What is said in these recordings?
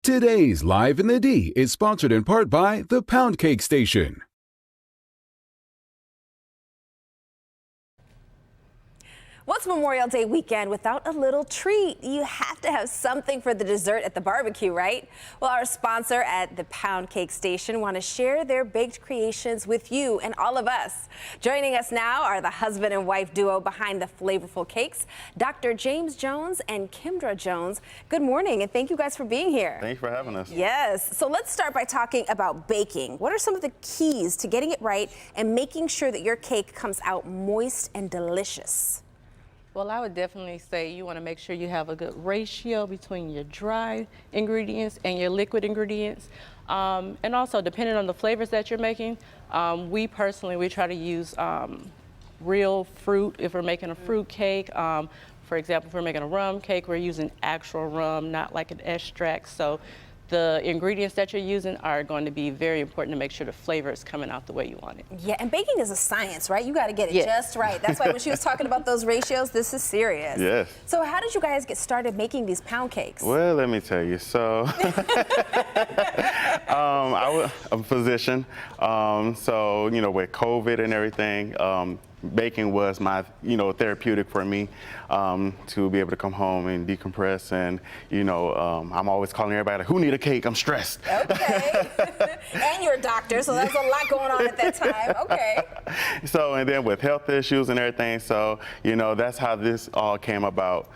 Today's Live in the D is sponsored in part by the Pound Cake Station. What's Memorial Day weekend without a little treat? You have to have something for the dessert at the barbecue, right? Well, our sponsor at the Pound Cake Station want to share their baked creations with you and all of us. Joining us now are the husband and wife duo behind the flavorful cakes, Dr. James Jones and Kimdra Jones. Good morning, and thank you guys for being here. Thanks for having us. Yes. So let's start by talking about baking. What are some of the keys to getting it right and making sure that your cake comes out moist and delicious? Well, I would definitely say you want to make sure you have a good ratio between your dry ingredients and your liquid ingredients. And also, depending on the flavors that you're making, we try to use real fruit if we're making a fruit cake. For example, if we're making a rum cake, we're using actual rum, not like an extract. So the ingredients that you're using are going to be very important to make sure the flavor is coming out the way you want it. Yeah, and baking is a science, right? You got to get it just right. That's why when she was talking about those ratios, this is serious. Yes. So how did you guys get started making these pound cakes? Well, let me tell you. So, I'm a physician. So, with COVID and everything, baking was my, therapeutic for me to be able to come home and decompress. And, I'm always calling everybody, who need a cake? I'm stressed. Okay. And you're a doctor, so there's a lot going on at that time. Okay. So, and then with health issues and everything, so, that's how this all came about,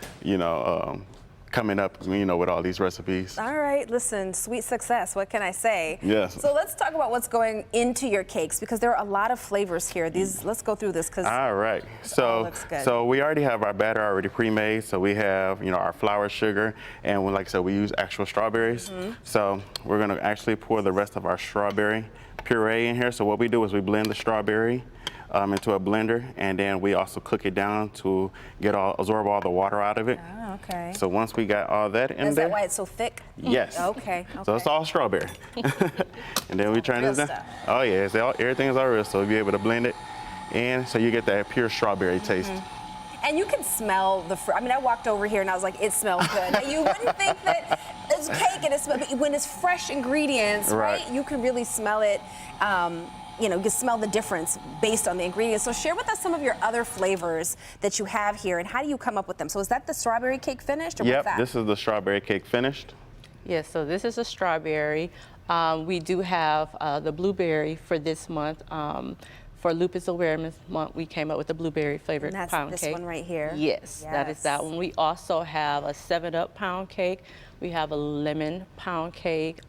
coming up, with all these recipes. All right, listen, sweet success, what can I say? Yes. So let's talk about what's going into your cakes, because there are a lot of flavors here. Let's go through this, because all right. So we already have our batter already pre-made. So we have, our flour, sugar, and like I said, we use actual strawberries. So we're gonna actually pour the rest of our strawberry puree in here. So what we do is we blend the strawberry into a blender, and then we also cook it down to absorb all the water out of it. Oh, okay. So once we got all that in there. Is that why it's so thick? Yes. Okay. So it's all strawberry. And then we turn Real this down. stuff. Oh yeah, everything is all real, so you'll be able to blend it in so you get that pure strawberry taste. And you can smell the fruit. I mean, I walked over here and I was like, it smells good. Now, you wouldn't think that it's cake and it smells, but when it's fresh ingredients, right, you can really smell it. You can smell the difference based on the ingredients. So share with us some of your other flavors that you have here, and how do you come up with them? So is that the strawberry cake finished, or what's that? This is the strawberry cake finished. Yes, so this is a strawberry. We do have the blueberry for this month. For Lupus Awareness Month, we came up with the blueberry flavored pound cake. And that's this one right here? Yes, that is that one. We also have a 7-Up pound cake. We have a lemon pound cake.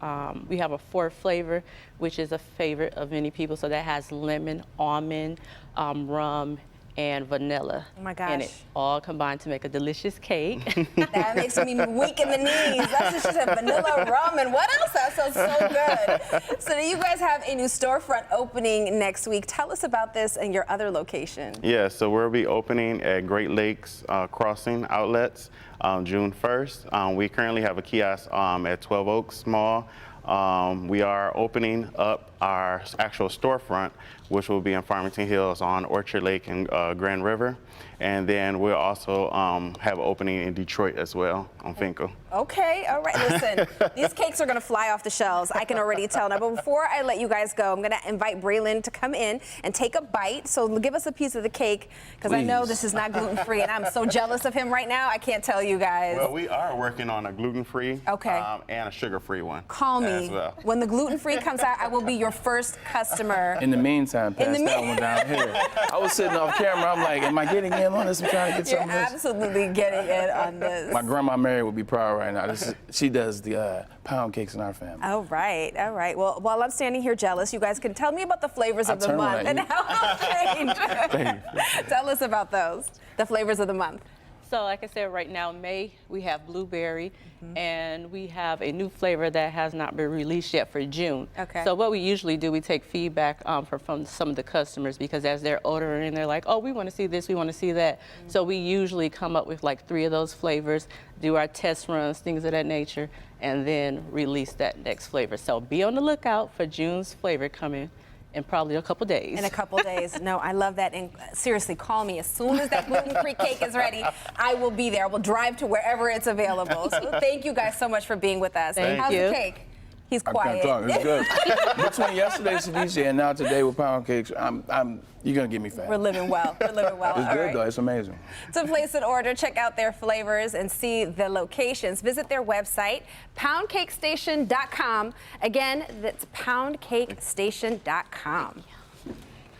We have a 4th flavor, which is a favorite of many people. So that has lemon, almond, rum, and vanilla in it, all combined to make a delicious cake. That makes me weak in the knees. That's what she said, vanilla, rum, and what else? That sounds so good. So you guys have a new storefront opening next week. Tell us about this and your other location. Yeah, so we'll be opening at Great Lakes Crossing Outlets June 1st. We currently have a kiosk at 12 Oaks Mall. We are opening up our actual storefront, which will be in Farmington Hills on Orchard Lake and Grand River. And then we'll also have an opening in Detroit as well on Finkel. Okay, all right, listen, these cakes are gonna fly off the shelves, I can already tell now. But before I let you guys go, I'm gonna invite Braylon to come in and take a bite. So give us a piece of the cake, because I know this is not gluten-free, and I'm so jealous of him right now, I can't tell you guys. Well, we are working on a gluten-free and a sugar-free one. Call me. Well. When the gluten-free comes out, I will be your first customer. In the meantime, pass that one down here. I was sitting off camera, I'm like, am I getting in on this? I'm trying to get You're some of this. absolutely getting in on this. My grandma Mary would be proud right now. She does the pound cakes in our family. All right, all right. Well, while I'm standing here jealous, you guys can tell me about the flavors of the month and how they'll change. Tell us about those, the flavors of the month. So like I said, right now in May, we have blueberry, and we have a new flavor that has not been released yet for June. Okay. So what we usually do, we take feedback from some of the customers, because as they're ordering, they're like, oh, we want to see this, we want to see that. So we usually come up with like 3 of those flavors, do our test runs, things of that nature, and then release that next flavor. So be on the lookout for June's flavor coming in probably a couple days. In a couple days. No, I love that. And seriously, call me as soon as that gluten-free cake is ready. I will be there. I will drive to wherever it's available. So thank you guys so much for being with us. Thank How's you. the cake? He's I quiet. can't talk. It's good. Between yesterday's ceviche and now today with pound cakes, you're gonna get me fat. We're living well. We're living well. It's All good right. though. It's amazing. To place an order, check out their flavors and see the locations. Visit their website, poundcakestation.com. Again, that's poundcakestation.com.